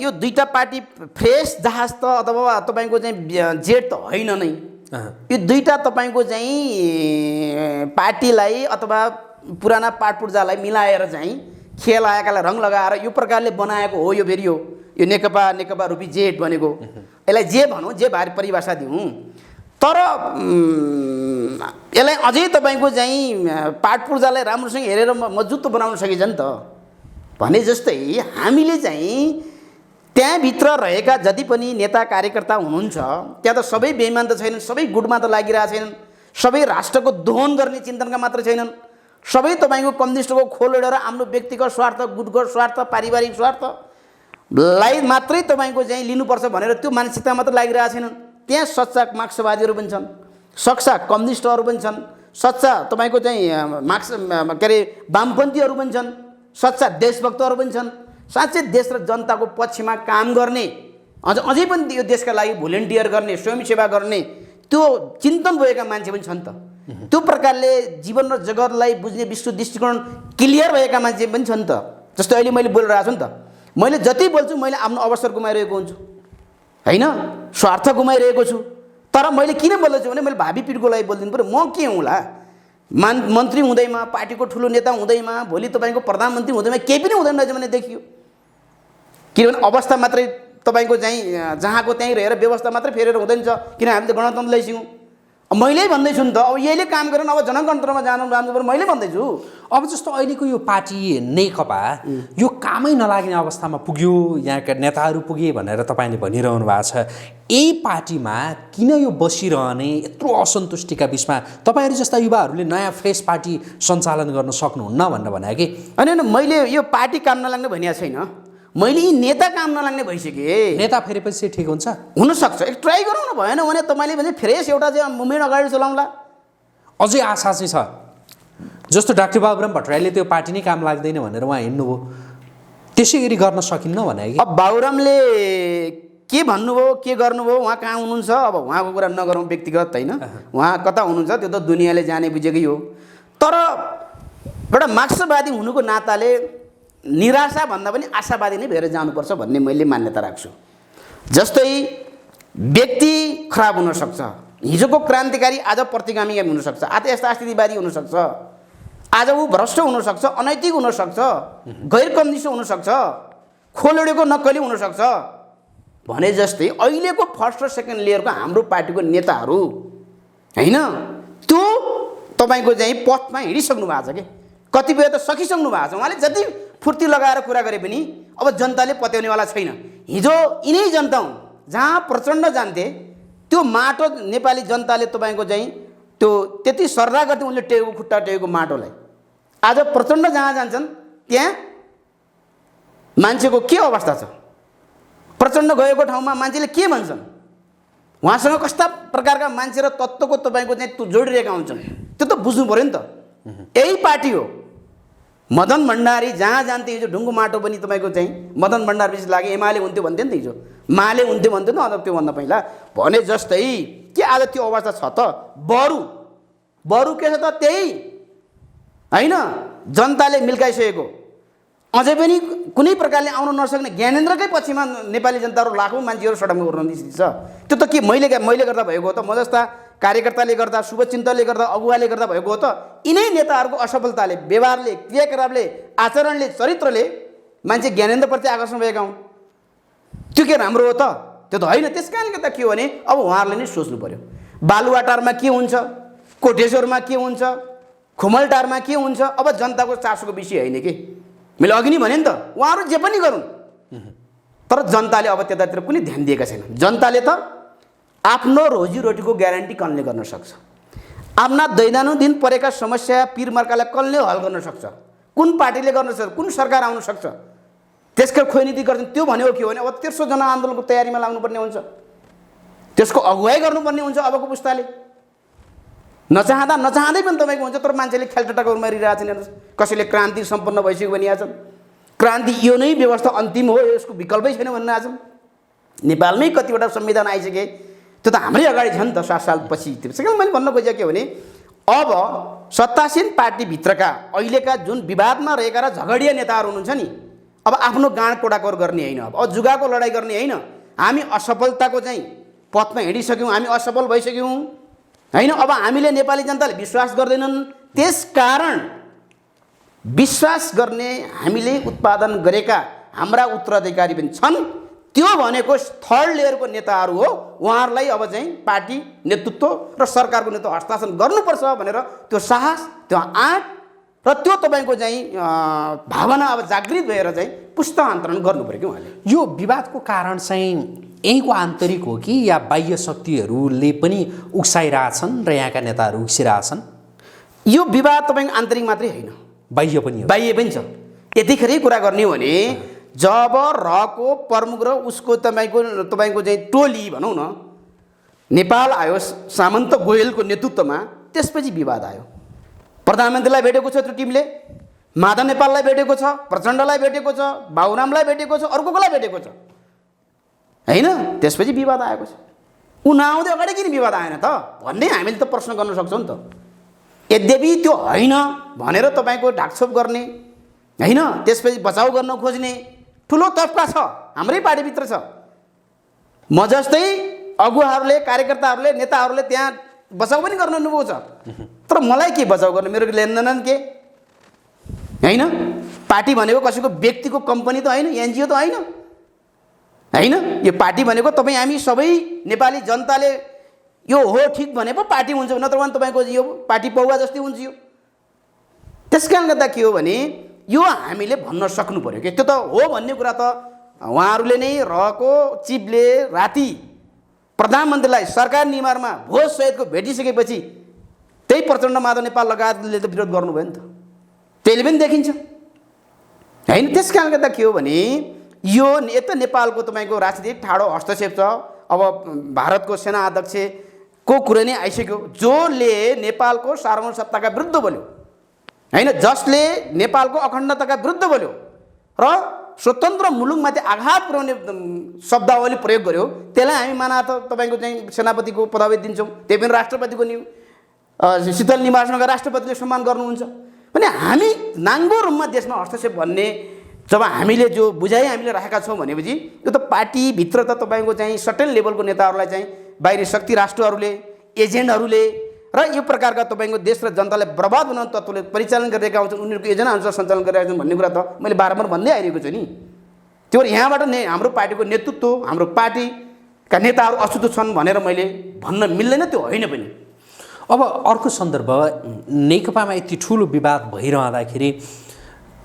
यो दुईटा पार्टी फ्रेस जहाज त अथवा तपाईँको चाहिँ जेट त होइन नै। यो दुईटा तपाईँको चाहिँ पार्टीलाई अथवा पुराना पाटपुर्जालाई मिलाएर चाहिँ खेल आएकालाई रङ लगाएर यो प्रकारले बनाएको हो। यो फेरि यो नेकपा रूपी जेट भनेको, यसलाई जे भनौँ, जे भारी परिभाषा दिउँ, तर यसलाई अझै तपाईँको चाहिँ पाटपुर्जालाई राम्रोसँग हेरेर मजबुत बनाउन सकिन्छ नि त। भने जस्तै हामीले चाहिँ त्यहाँभित्र रहेका जति पनि नेता कार्यकर्ता हुनुहुन्छ त्यहाँ त सबै बेइमान त छैनन्, सबै गुटमा त लागिरहेको छैनन्, सबै राष्ट्रको दोहन गर्ने चिन्तनका मात्र छैनन्, सबै तपाईँको कम्युनिस्टको खोल ओढेर आफ्नो व्यक्तिगत स्वार्थ, गुटगत स्वार्थ, पारिवारिक स्वार्थलाई मात्रै तपाईँको चाहिँ लिनुपर्छ भनेर त्यो मानसिकता मात्र लागिरहेको छैनन्। त्यहाँ सच्चा मार्क्सवादीहरू पनि छन्, सच्चा कम्युनिस्टहरू पनि छन्, सच्चा तपाईँको चाहिँ के अरे वामपन्थीहरू पनि छन्, सच्चा देशभक्तहरू पनि छन्, साँच्चै देश र जनताको पक्षमा काम गर्ने, अझै पनि यो देशका लागि भोलिन्टियर गर्ने, स्वयंसेवा गर्ने त्यो चिन्तन भएका मान्छे पनि छन् त। त्यो प्रकारले जीवन र जगतलाई बुझ्ने विश्व दृष्टिकोण क्लियर भएका मान्छे पनि छन् त। जस्तो अहिले मैले बोलिरहेको छु नि त, मैले जति बोल्छु मैले आफ्नो अवसर गुमाइरहेको हुन्छु होइन, स्वार्थ गुमाइरहेको छु। तर मैले किन बोल्दैछु भने मैले भावी पिँढीको लागि बोलिदिनु पऱ्यो। म के हुँला, मन्त्री हुँदैमा, पार्टीको ठुलो नेता हुँदैमा, भोलि तपाईँको प्रधानमन्त्री हुँदैमा केही पनि हुँदैन रहेछ भने देखियो। किनभने अवस्था मात्रै तपाईँको चाहिँ जहाँको त्यहीँ रहेर व्यवस्था मात्रै फेरेर हुँदैन, किन हामीले त गणतन्त्र ल्याइसक्यौँ। मैले भन्दैछु नि त, अब यहीले काम गरेर अब जनगणतन्त्रमा जानु पर्यो मैले भन्दैछु। अब जस्तो अहिलेको यो पार्टी नेकपा यो कामै नलाग्ने अवस्थामा पुग्यो, यहाँका नेताहरू पुगे भनेर तपाईँले भनिरहनु भएको छ। यही पार्टीमा किन यो बसिरहने यत्रो असन्तुष्टिका बिचमा तपाईँहरू जस्ता युवाहरूले नयाँ फ्रेस पार्टी सञ्चालन गर्न सक्नुहुन्न भनेर भने कि? होइन होइन, मैले यो पार्टी काम नलाग्ने भनिएको छैन, मैले यी नेता काम नलाग्ने भइसकेँ। नेता फेरेपछि ठिक हुन्छ, हुनसक्छ, एक ट्राई गरौँ न, भएन भने तपाईँले भने फ्रेस एउटा चाहिँ मुभमेन्ट अगाडि चलाउँला। अझै आशा चाहिँ छ, जस्तो डाक्टर बाबुराम भट्टराईले त्यो पार्टी नै काम लाग्दैन भनेर उहाँ हिँड्नुभयो, त्यसै गरी गर्न सकिन्न भने कि? अब बाबुरामले के भन्नुभयो, के गर्नुभयो, उहाँ कहाँ हुनुहुन्छ, अब उहाँको कुरा नगरौँ, व्यक्तिगत होइन, उहाँ कता हुनुहुन्छ त्यो त दुनियाँले जाने बुझेकै हो। तर एउटा मार्क्सवादी हुनुको नाताले निराशा भन्दा पनि आशावादी नै भएर जानुपर्छ भन्ने मैले मान्यता राख्छु। जस्तै व्यक्ति खराब हुनसक्छ, हिजोको क्रान्तिकारी आज प्रतिगामी हुनसक्छ, आज यस्ता स्थितिवादी हुनसक्छ, आज ऊ भ्रष्ट हुनसक्छ, अनैतिक हुनसक्छ, गैर कम्युनिस्ट हुनसक्छ, खोलेको नक्कली हुनसक्छ, भने जस्तै अहिलेको फर्स्ट र सेकेन्ड लेयरको हाम्रो पार्टीको नेताहरू होइन त्यो तपाईँको चाहिँ पथमा हिँडिसक्नु भएको छ कि कतिपय त सकिसक्नु भएको छ। उहाँले जति फुर्ती लगाएर कुरा गरे पनि अब जनताले पत्याउनेवाला छैन। हिजो यिनै जनता हुन् जहाँ प्रचण्ड जान्थे त्यो माटो नेपाली जनताले तपाईँको चाहिँ त्यो त्यति सर्दा गर्थ्यो उनले टेकेको खुट्टा टेकेको माटोलाई। आज प्रचण्ड जहाँ जान्छन् त्यहाँ मान्छेको के अवस्था छ, प्रचण्ड गएको ठाउँमा मान्छेले के भन्छन्, उहाँसँग कस्ता प्रकारका मान्छे र तत्त्वको तपाईँको चाहिँ त्यो जोडिरहेका हुन्छन्, त्यो त बुझ्नु पऱ्यो नि त। यही पार्टी हो मदन भण्डारी जहाँ जान्थे हिजो ढुङ्गो माटो पनि तपाईँको चाहिँ मदन भण्डारी पछि लाग्यो एमाले हुन्थ्यो भन्थ्यो नि त, हिजो माले हुन्थ्यो भन्थ्यो नि अझ त्योभन्दा पहिला। भने जस्तै के आज त्यो अवस्था छ त? बरु के छ त त्यही होइन, जनताले मिल्काइसकेको अझै पनि कुनै प्रकारले आउन नसक्ने ज्ञानेन्द्रकै पछिमा नेपाली जनताहरू लाखौँ मान्छेहरू सडकमा उर्ने स्थिति छ। त्यो त के मैले गर्दा भएको हो त? म जस्ता कार्यकर्ताले गर्दा, शुभचिन्तकले गर्दा, अगुवाले गर्दा भएको हो त? यिनै नेताहरूको असफलताले, व्यवहारले, क्रियाकलापले, आचरणले, चरित्रले मान्छे ज्ञानेन्द्रप्रति आकर्षण भएका हुन्। त्यो के राम्रो हो त? त्यो त होइन। त्यस कारणले त के हो भने अब उहाँहरूले नै सोच्नु पर्यो बालुवाटारमा के हुन्छ, कोटेश्वरमा के हुन्छ, खुमलटारमा के हुन्छ। अब जनताको चासोको विषय होइन कि मैले अघि नै भने नि त, उहाँहरू जे पनि गरून् तर जनताले अब त्यतातिर कुनै ध्यान दिएका छैन। जनताले त आफ्नो रोजीरोटीको ग्यारेन्टी कसले गर्न सक्छ, आफ्ना दैनन्दिन परेका समस्या पिरमर्कालाई कसले हल गर्न सक्छ, कुन पार्टीले गर्न सक्छ, कुन सरकार आउन सक्छ, त्यसको खोइनीति गर्छन्। त्यो भनेको के हो भने अब तेस्रो जनआन्दोलनको तयारीमा लाग्नुपर्ने हुन्छ, त्यसको अगुवाई गर्नुपर्ने हुन्छ अबको पुस्ताले। नचाहँदै पनि तपाईँको हुन्छ। तर मान्छेले खेलटटाको मारिरहेको छन्। हेर्नुहोस्, कसैले क्रान्ति सम्पन्न भइसक्यो भने आछन्, क्रान्ति यो नै व्यवस्था अन्तिम हो, यसको विकल्पै छैन भन्न आछन्। नेपालमै कतिवटा संविधान आइसके, त्यो त हाम्रै अगाडि छ नि त 7 साल पछि। त्यसैले मैले भन्न खोजेको के भने अब सत्तासीन पार्टीभित्रका अहिलेका जुन विवादमा रहेका र झगडिया नेताहरू हुनुहुन्छ नि, अब आफ्नो गाँड कोडाकोर गर्ने होइन, अब जुगाको लडाइँ गर्ने होइन। हामी असफलताको चाहिँ पथमा हिँडिसक्यौँ, हामी असफल भइसक्यौँ होइन। अब हामीले नेपाली जनताले विश्वास गर्दैनन्, त्यसकारण विश्वास गर्ने हामीले उत्पादन गरेका हाम्रा उत्तराधिकारी पनि छन्। त्यो भनेको थर्ड लेयरको नेताहरू हो। उहाँहरूलाई अब चाहिँ पार्टी नेतृत्व र सरकारको नेतृत्व हस्तान्तरण गर्नुपर्छ भनेर त्यो साहस, त्यो आँट र त्यो तपाईँको चाहिँ भावना अब जागृत भएर चाहिँ पुस्तान्तरण गर्नु पऱ्यो कि उहाँले। यो विवादको कारण चाहिँ यहीँको आन्तरिक हो कि या बाह्य शक्तिहरूले पनि उक्साइरहेछन् र यहाँका नेताहरू उक्सिरहेछन्? यो विवाद तपाईँको आन्तरिक मात्रै होइन, बाह्य पनि हो। बाह्य पनि छ। यतिखेर कुरा गर्ने हो भने जब रको प्रमुख र उसको तपाईँको चाहिँ टोली भनौँ न नेपाल आयो सामन्त गोयलको नेतृत्वमा, त्यसपछि विवाद आयो। प्रधानमन्त्रीलाई भेटेको छ त्यो टिमले, माधव नेपाललाई भेटेको छ, प्रचण्डलाई भेटेको छ, बाबुरामलाई भेटेको छ, अर्को कोलाई भेटेको छ होइन। त्यसपछि विवाद आएको छ। ऊ नआउँदै अगाडि किन विवाद आएन त भन्ने हामीले त प्रश्न गर्न सक्छौँ नि त। यद्यपि त्यो होइन भनेर तपाईँको ढाकछोप गर्ने होइन, त्यसपछि बचाउ गर्न खोज्ने ठुलो तबका छ, हाम्रै पार्टीभित्र छ। म जस्तै अगुवाहरूले, कार्यकर्ताहरूले, नेताहरूले त्यहाँ बचाउ पनि गर्न अनुभव छ। तर मलाई के बचाउ गर्ने, मेरो लेनदेन के होइन। पार्टी भनेको कसैको व्यक्तिको कम्पनी त होइन, एनजिओ त होइन होइन। यो पार्टी भनेको तपाईँ हामी सबै नेपाली जनताले यो हो ठिक भने पो पार्टी हुन्छ, नत्र भने तपाईँको यो पार्टी पौवा जस्तै हुन्छ यो। त्यस कारणले गर्दा के हो भने यो हामीले भन्न सक्नु पऱ्यो कि त्यो त हो भन्ने कुरा त उहाँहरूले नै रहेको चिफले राति प्रधानमन्त्रीलाई सरकार निमारमा भोज सहितको भेटिसकेपछि त्यही प्रचण्ड माधव नेपाल लगायतले त विरोध गर्नुभयो नि त, त्यसले पनि देखिन्छ होइन। त्यस कारणले गर्दा के हो भने यो यता नेपालको तपाईँको राजनीतिक ठाडो हस्तक्षेप छ। अब भारतको सेना अध्यक्षको कुरा नै आइसक्यो, जसले नेपालको सार्वभौम सत्ताका विरुद्ध बोल्यो होइन, जसले नेपालको अखण्डताका विरुद्ध बोल्यो र स्वतन्त्र मुलुकमाथि आघात पुर्याउने शब्दावली प्रयोग गर्यो, त्यसलाई हामी मानार्थ तपाईँको चाहिँ सेनापतिको पदवी दिन्छौँ। त्यही पनि राष्ट्रपतिको शीतल निवासमा राष्ट्रपतिले सम्मान गर्नुहुन्छ भने हामी नाङ्गो रूपमा देशमा हस्तक्षेप भन्ने जब हामीले जो बुझाइ हामीले राखेका छौँ भनेपछि यो त पार्टीभित्र त तपाईँको चाहिँ सर्टेन लेभलको नेताहरूलाई चाहिँ बाहिरी शक्ति राष्ट्रहरूले, एजेन्टहरूले र यो प्रकारका तपाईँको देश र जनतालाई बर्बाद बनाउने तत्त्वले परिचालन गरिरहेका हुन्छन्, उनीहरूको योजना अनुसार सञ्चालन गरिरहेका छन् भन्ने कुरा त मैले बारम्बार भन्दै आइरहेको छु नि त्यो यहाँबाट हाम्रो पार्टीको नेतृत्व हाम्रो पार्टीका नेताहरू अछुतो छन् भनेर मैले भन्न मिल्दैन, त्यो होइन पनि। अब अर्को सन्दर्भ, नेकपामा यति ठुलो विवाद भइरहँदाखेरि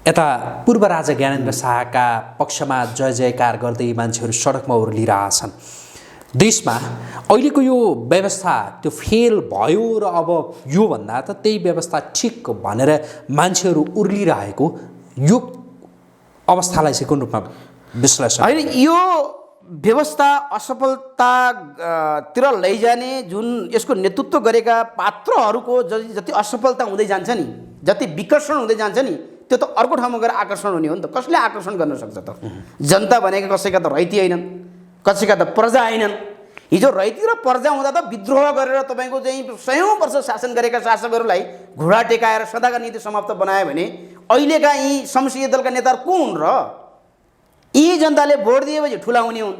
यता पूर्व राजा ज्ञानेन्द्र शाहका पक्षमा जय जयकार गर्दै मान्छेहरू सडकमा उर्लिरहेछन्। देशमा अहिलेको यो व्यवस्था त्यो फेल भयो र अब योभन्दा त त्यही व्यवस्था ठिक भनेर मान्छेहरू उर्लिरहेको यो अवस्थालाई चाहिँ कुन रूपमा विश्लेषण? होइन, यो व्यवस्था असफलतातिर लैजाने जुन यसको नेतृत्व गरेका पात्रहरूको जति असफलता हुँदै जान्छ नि, जति विकर्षण हुँदै जान्छ नि, त्यो त अर्को ठाउँमा गएर आकर्षण हुने हो नि त। कसले आकर्षण गर्न सक्छ त? जनता भनेको कसैका त रैती होइनन्, कसैका त प्रजा होइनन्। हिजो रैती र प्रजा हुँदा त विद्रोह गरेर तपाईँको चाहिँ 100औं वर्ष शासन गरेका शासकहरूलाई घुँडा टेकाएर सदाका नीति समाप्त बनायो भने अहिलेका यी संसदीय दलका नेताहरू को हुन् र? यी जनताले भोट दिएपछि ठुला हुने हुन्,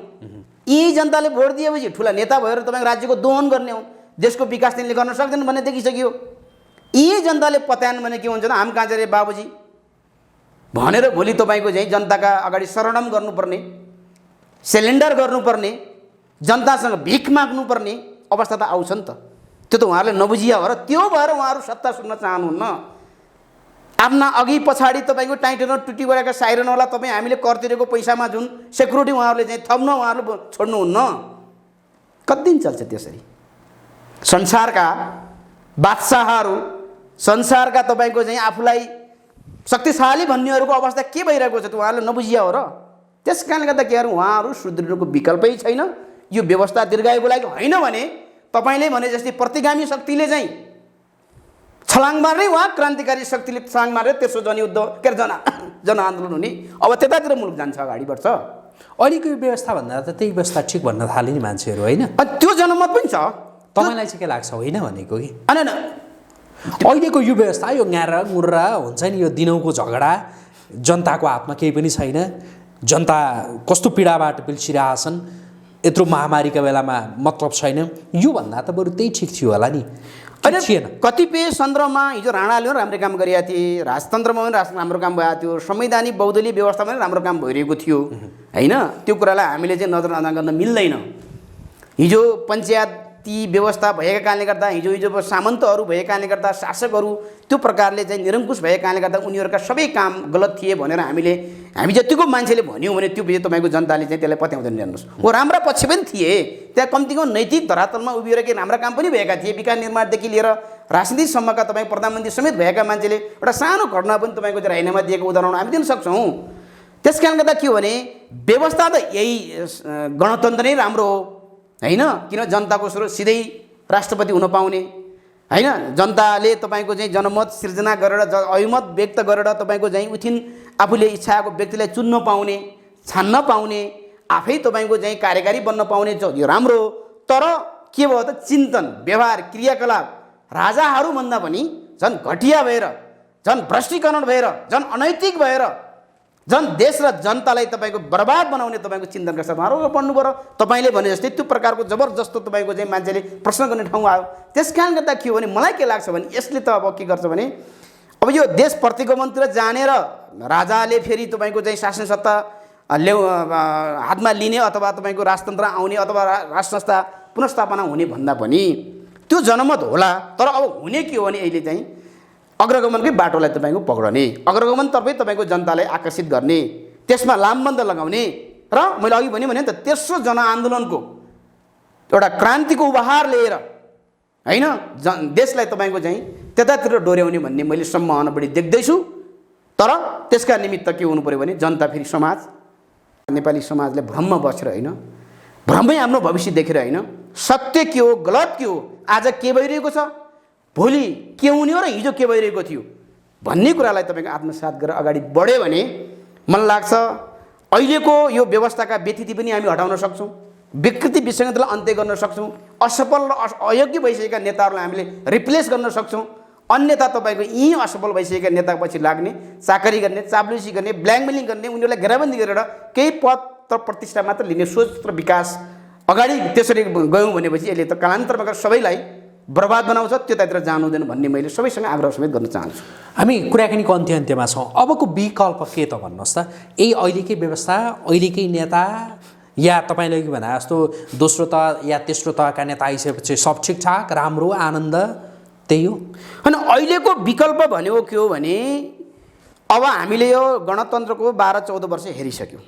यी जनताले भोट दिएपछि ठुला नेता भएर तपाईँको राज्यको दोहन गर्ने हुन्, देशको विकास तिनले गर्न सक्दैनन् भन्ने देखिसक्यो। यी जनताले पत्यान भने के हुन्छ त, हाम कहाँ रे बाबुजी भनेर भोलि तपाईँको चाहिँ जनताका अगाडि शरणम गर्नुपर्ने, सिलिन्डर गर्नुपर्ने, जनतासँग भिख माग्नुपर्ने अवस्था त आउँछ नि त। त्यो त उहाँहरूले नबुझिया हो र त्यो भएर उहाँहरू सत्ता सुन्न चाहनुहुन्न। आफ्ना अघि पछाडि तपाईँको टाइटन टुटी गरेका साइरनवाला तपाईँ हामीले कर तिरेको पैसामा जुन सेक्युरिटी उहाँहरूले चाहिँ थप्न उहाँहरूले छोड्नुहुन्न। कति दिन चल्छ त्यसरी? संसारका बादशाहहरू, संसारका तपाईँको चाहिँ आफूलाई शक्तिशाली भन्नेहरूको अवस्था के भइरहेको छ त्यो उहाँहरूले नबुझिया हो र? त्यस कारणले गर्दा के उहाँहरू सुध्रिनुको विकल्पै छैन। यो व्यवस्था दीर्घायुको लागि होइन भने तपाईँले भने जस्तै प्रतिगामी शक्तिले चाहिँ छलाङ मार्ने वा क्रान्तिकारी शक्तिले छलाङ मारेर तेस्रो जनयुद्ध के अरे जनआन्दोलन हुने, अब त्यतातिर मुलुक जान्छ, अगाडि बढ्छ। अहिलेको यो व्यवस्था भन्दा त त्यही व्यवस्था ठिक भन्न थाले नि मान्छेहरू, होइन? त्यो जनमत पनि छ। तपाईँलाई चाहिँ के लाग्छ? होइन भनेको कि होइन, अहिलेको यो व्यवस्था, यो ङारा गुर्रा हुन्छ नि, यो दिनौँको झगडा, जनताको हातमा केही पनि छैन, जनता कस्तो पीडाबाट पिल्सिरहेछन्, यत्रो महामारीका बेलामा मतलब छैन, योभन्दा त बरु त्यही ठिक थियो होला नि? होइन, थिएन। कतिपय सन्दर्भमा हिजो राणाले पनि राम्रो काम गरेका थिए, राजतन्त्रमा पनि राम्रो काम भएको थियो, संवैधानिक बहुदलीय व्यवस्थामा पनि राम्रो काम भइरहेको थियो, होइन? त्यो कुरालाई हामीले चाहिँ नजरअन्दाज गर्न मिल्दैन। हिजो पञ्चायती व्यवस्था भएका कारणले गर्दा, हिजो सामन्तहरू भएका कारणले गर्दा, शासकहरू त्यो प्रकारले चाहिँ निरङ्कुश भएका कारणले गर्दा उनीहरूका सबै काम गलत थिए भनेर हामी जतिको मान्छेले भन्यौँ भने त्यो तपाईँको जनताले चाहिँ त्यसलाई पत्याउँदैन। हेर्नुहोस्, वो राम्रा पक्ष पनि थिए, त्यहाँ कम्तीको नैतिक धरातलमा उभिएर केही राम्रा काम पनि भएका थिए। विकास निर्माणदेखि लिएर राजनीतिसम्मका तपाईँ प्रधानमन्त्री समेत भएका मान्छेले एउटा सानो घटना पनि तपाईँको चाहिँ राजीनामा दिएको उदाहरण हामी दिन सक्छौँ। त्यस कारणले गर्दा के हो भने व्यवस्था त यही गणतन्त्र नै राम्रो हो, होइन? किन जनताको स्रोत सिधै राष्ट्रपति हुन पाउने, होइन? जनताले तपाईँको चाहिँ जनमत सिर्जना गरेर अभिमत व्यक्त गरेर तपाईँको चाहिँ उथिन आफूले इच्छाको व्यक्तिलाई चुन्न पाउने, छान्न पाउने, आफै तपाईँको चाहिँ कार्यकारी बन्न पाउने यो राम्रो हो। तर के भयो त, चिन्तन, व्यवहार, क्रियाकलाप राजाहरूभन्दा पनि झन् घटिया भएर, झन् भ्रष्टीकरण भएर, झन् अनैतिक भएर, झन् देश र जनतालाई तपाईँको बर्बाद बनाउने तपाईँको चिन्तनका साथ उहाँहरू पढ्नु पऱ्यो। तपाईँले भने जस्तै त्यो प्रकारको जबरजस्त तपाईँको चाहिँ मान्छेले प्रश्न गर्ने ठाउँ आयो। त्यस कारणले गर्दा के हो भने मलाई के लाग्छ भने यसले त अब के गर्छ भने अब यो देश प्रतिगमनतिर जानेर राजाले फेरि तपाईँको चाहिँ शासन सत्ता हातमा लिने अथवा तपाईँको राजतन्त्र आउने अथवा राष्ट्र संस्था पुनर्स्थापना हुने भन्दा पनि त्यो जनमत होला। तर अब हुने के हो भने अहिले चाहिँ अग्रगमनकै बाटोलाई तपाईँको पक्रने, अग्रगमनतर्फै तपाईँको जनतालाई आकर्षित गर्ने, त्यसमा लामबन्द लगाउने र मैले अघि भने त तेस्रो जनआन्दोलनको एउटा क्रान्तिको उपहार लिएर, होइन, देशलाई तपाईँको चाहिँ त्यतातिर डोर्याउने भन्ने मैले सम्भावना बढी देख्दैछु। तर त्यसका निमित्त के हुनु पऱ्यो भने जनता फेरि समाज, नेपाली समाजले भ्रममा बसेर होइन, भ्रमै आफ्नो भविष्य देखेर होइन, सत्य के हो गलत के हो, आज के भइरहेको छ, भोलि के हुने हो र हिजो के भइरहेको थियो भन्ने कुरालाई तपाईँको आत्मसात गरेर अगाडि बढ्यो भने मलाई लाग्छ अहिलेको यो व्यवस्थाका व्यतिथि पनि हामी हटाउन सक्छौँ, विकृति विसङ्गतिलाई अन्त्य गर्न सक्छौँ, असफल र अयोग्य भइसकेका नेताहरूलाई हामीले रिप्लेस गर्न सक्छौँ। अन्यथा तपाईँको यी असफल भइसकेका नेतापछि लाग्ने, चाकरी गर्ने, चाप्लुसी गर्ने, ब्ल्याकमेलिङ गर्ने, उनीहरूलाई घेराबन्दी गरेर केही पद र प्रतिष्ठा मात्र लिने सोच र विकास अगाडि त्यसरी गयौँ भनेपछि यसले त कालान्तरमा सबैलाई बर्बाद बनाउँछ त्यतातिर जानु हुँदैन भन्ने मैले सबैसँग आग्रह समेत गर्न चाहन्छु। हामी कुराकानीको अन्त्यमा छौँ। अबको विकल्प के त भन्नुहोस् त? यही अहिलेकै व्यवस्था, अहिलेकै नेता, या तपाईँले भने जस्तो दोस्रो त या तेस्रो तहका नेता आइसकेपछि सब ठिकठाक राम्रो आनन्द त्यही हो? होइन, अहिलेको विकल्प भनेको के हो भने अब हामीले यो गणतन्त्रको 12-14 वर्ष हेरिसक्यौँ।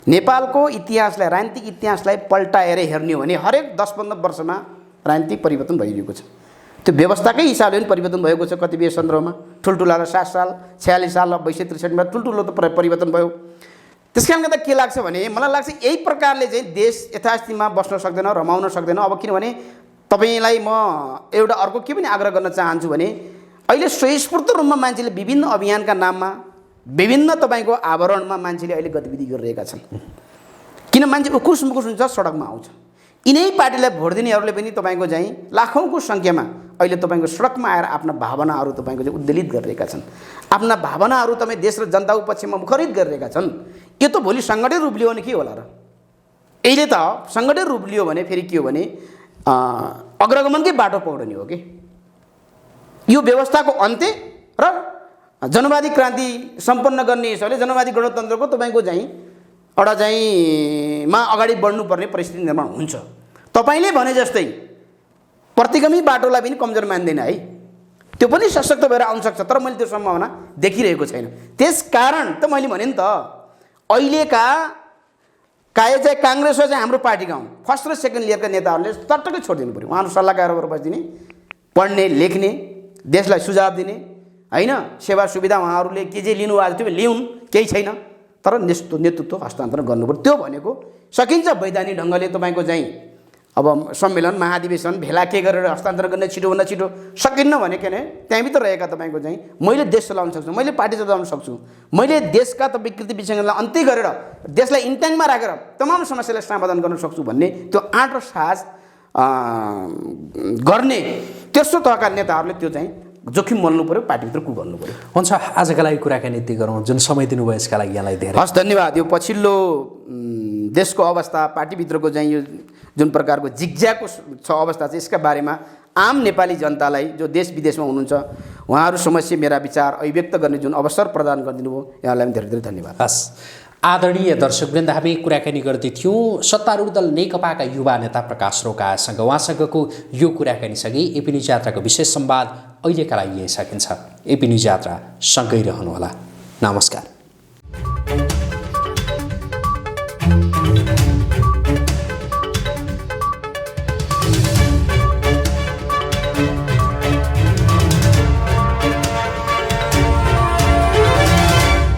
नेपालको इतिहासलाई, राजनीतिक इतिहासलाई पल्टाएर हेर्ने हो भने हरेक 10-15 वर्षमा राजनीतिक परिवर्तन भइरहेको छ। त्यो व्यवस्थाकै हिसाबले पनि परिवर्तन भएको छ। कतिपय सन्दर्भमा ठुल्ठुला 60 साल 46 साल 62-63मा ठुल्ठुलो त परिवर्तन भयो। त्यस कारणले गर्दा के लाग्छ भने मलाई लाग्छ यही प्रकारले चाहिँ देश यथास्थितिमा बस्न सक्दैन, रमाउन सक्दैन। अब किनभने तपाईँलाई म एउटा अर्को के पनि आग्रह गर्न चाहन्छु भने अहिले स्वयस्फूर्त रूपमा मान्छेले विभिन्न अभियानका नाममा विभिन्न तपाईँको आवरणमा मान्छेले अहिले गतिविधि गरिरहेका छन्। किन मान्छे उकुस मुकुस हुन्छ, सडकमा आउँछ। यिनै पार्टीलाई भोट दिनेहरूले पनि तपाईँको चाहिँ लाखौँको सङ्ख्यामा अहिले तपाईँको सडकमा आएर आफ्ना भावनाहरू तपाईँको चाहिँ उद्वेलित गरिरहेका छन्। आफ्ना भावनाहरू तपाईँ देश र जनताको पक्षमा मुखरित गरिरहेका छन्। यो त भोलि सङ्गठित रूप लियो भने के होला र? अहिले त सङ्गठित रूप लियो भने फेरि के हो भने अग्रगमनकै बाटो पौडने हो कि यो व्यवस्थाको अन्त्य र जनवादी क्रान्ति सम्पन्न गर्ने हिसाबले जनवादी गणतन्त्रको तपाईँको चाहिँ एउटा चाहिँ मा अगाडि बढ्नुपर्ने परिस्थिति निर्माण हुन्छ। तपाईँले भने जस्तै प्रतिगामी बाटोलाई पनि कमजोर मान्दैन है, त्यो पनि सशक्त भएर आउन सक्छ। तर मैले त्यो सम्भावना देखिरहेको छैन। त्यस कारण त मैले भने नि त अहिलेका चाहिँ काङ्ग्रेस वा चाहिँ हाम्रो पार्टीका हुन् फर्स्ट र सेकेन्ड लेयरका नेताहरूले चट्टकै छोडिदिनु पऱ्यो। उहाँहरू सल्लाहकार भएर बसिदिने, पढ्ने, लेख्ने, देशलाई सुझाव दिने, होइन सेवा सुविधा उहाँहरूले के जे लिनु भएको थियो लिउन्, केही छैन। तर नेतृत्व हस्तान्तरण गर्नुपर्छ। त्यो भनेको सकिन्छ वैधानिक ढङ्गले तपाईँको चाहिँ अब सम्मेलन, महाधिवेशन, भेला के गरेर हस्तान्तरण गर्ने छिटोभन्दा छिटो। सकिन्न भने के भने त्यहाँभित्र रहेका तपाईँको चाहिँ मैले देश चलाउन सक्छु, मैले पार्टी चलाउन सक्छु, मैले देशका त विकृति विसङ्गतिलाई अन्त्य गरेर देशलाई इन्ट्याङमा राखेर तमाम समस्यालाई समाधान गर्न सक्छु भन्ने त्यो आँट र साहस गर्ने तेस्रो तहका नेताहरूले त्यो चाहिँ जोखिम मोल्नु पऱ्यो, पार्टीभित्र कु गर्नु पऱ्यो। हुन्छ, आजका लागि कुराकानी यति गरौँ। जुन समय दिनुभयो यसका लागि यहाँलाई धेरै हस्, धन्यवाद। यो पछिल्लो देशको अवस्था, पार्टीभित्रको चाहिँ यो जुन प्रकारको जिग्ज्यागको छ अवस्था चाहिँ यसका बारेमा आम नेपाली जनतालाई जो देश विदेशमा हुनुहुन्छ उहाँहरू समस्या मेरा विचार अभिव्यक्त गर्ने जुन अवसर प्रदान गरिदिनु भयो, यहाँलाई पनि धेरै धेरै धन्यवाद। हस्, आदरणीय दर्शकवृन्द, हामी कुराकानी गर्दै थियौँ सत्तारूढ दल नेकपाका युवा नेता प्रकाश रोकासँग। उहाँसँगको यो कुराकानीसँगै एपी न्युज यात्राको विशेष संवाद अहिलेका लागि यही सकिन्छ। एपी न्युज यात्रा सँगै रहनुहोला। नमस्कार।